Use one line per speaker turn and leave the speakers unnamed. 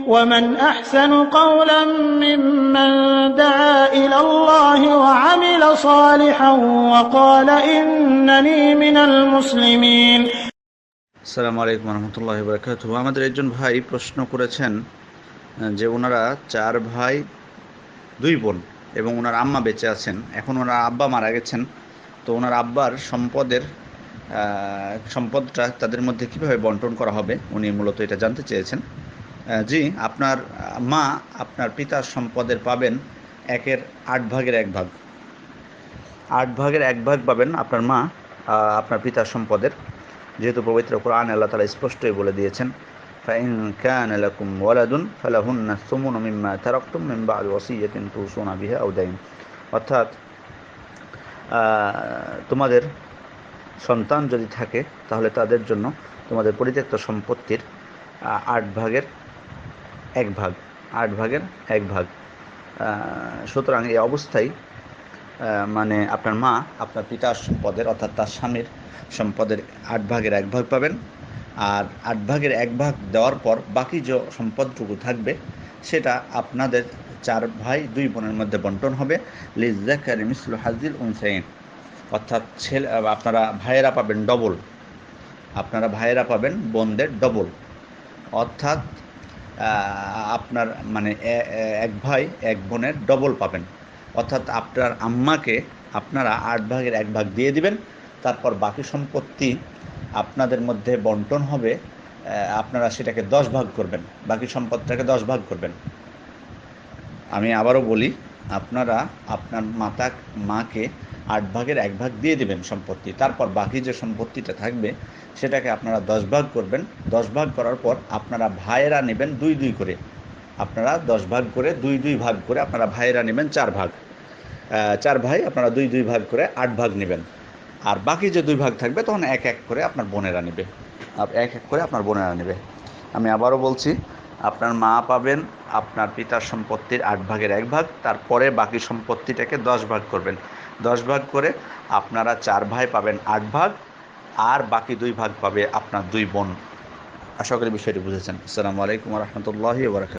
ومن أحسن قولا ممن دعا إلى الله وعمل صالحا وقال إنني من المسلمين.
আসসালামু আলাইকুম রহমতুল্লাহি ওয়া বারাকাতুহু। আমাদের একজন ভাই প্রশ্ন করেছেন যে ওনারা 4 ভাই 2 বোন এবং ওনার আম্মা বেঁচে আছেন। এখন ওনার আব্বা মারা গেছেন, তো ওনার আব্বার সম্পদটা তাদের মধ্যে কীভাবে বন্টন করা হবে উনি মূলত এটা জানতে চেয়েছেন। জি, আপনার মা আপনার পিতার সম্পদের পাবেন 1/8 ভাগের 1 ভাগ। 8 ভাগের 1 ভাগ পাবেন আপনার মা আপনার পিতার সম্পদের, যেহেতু পবিত্র কোরআন আল্লাহ তাআলা স্পষ্টই বলে দিয়েছেন, ফাইন কানা লাকুম ওয়ালাদুন ফালাহুন্না সুমুনু মিম্মা তারাকতুম মিন বা'দি ওয়াসিয়াতিন তুসুনা বিহা আও দাইন। অর্থাৎ তোমাদের সন্তান যদি থাকে তাহলে তাদের জন্য তোমাদের পরিত্যক্ত সম্পত্তির 8 ভাগের 1 ভাগ, 8 ভাগের 1 ভাগ। সুতরাং এই অবস্থায় মানে আপনার মা আপনার পিতার সম্পদের অর্থাৎ তার স্বামীর সম্পদের 8 ভাগের 1 ভাগ পাবেন। আর 8 ভাগের 1 ভাগ দেওয়ার পর বাকি যে সম্পদটুকু থাকবে সেটা আপনাদের 4 ভাই 2 বোনের মধ্যে বন্টন হবে। লিযাকারি মিসলু হাযিল উনসায়াইন, অর্থাৎ আপনারা ভাইয়েরা পাবেন ডবল, আপনারা ভাইয়েরা পাবেন বোনদের ডবল। অর্থাৎ আপনার মানে 1 ভাই 1 বোনের ডবল পাবেন। অর্থাৎ আপনার আম্মাকে আপনারা 8 ভাগের 1 ভাগ দিয়ে দিবেন, তারপর বাকি সম্পত্তি আপনাদের মধ্যে বন্টন হবে। আপনারা সেটাকে 10 ভাগ করবেন, বাকি সম্পদটাকে 10 ভাগ করবেন। আমি আবারও বলি, আপনারা আপনার মাকে 8 ভাগের 1 ভাগ দিয়ে দেবেন সম্পত্তি, তারপর বাকি যে সম্পত্তিটা থাকবে সেটাকে আপনারা 10 ভাগ করবেন। 10 ভাগ করার পর আপনারা ভাইয়েরা নেবেন 2-2 করে, আপনারা 10 ভাগ করে 2-2 ভাগ করে আপনারা ভাইয়েরা নেবেন 4 ভাগ। 4 ভাই আপনারা 2-2 ভাগ করে 8 ভাগ নেবেন। আর বাকি যে 2 ভাগ থাকবে তখন 1-1 করে আপনার বোনেরা নেবে, 1-1 করে আপনার বোনেরা নেবে। আমি আবারও বলছি, আপনার মা পাবেন আপনার পিতার সম্পত্তির 8 ভাগের 1 ভাগ, তারপরে বাকি সম্পত্তিটাকে 10 ভাগ করবেন। 10 ভাগ করে আপনারা 4 ভাই পাবেন 8 ভাগ, আর বাকি 2 ভাগ পাবে আপনার 2 বোন। আশা করি বিষয়টি বুঝেছেন। আসসালামু আলাইকুম ওয়া রাহমাতুল্লাহি ওয়া বারাকাতুহু।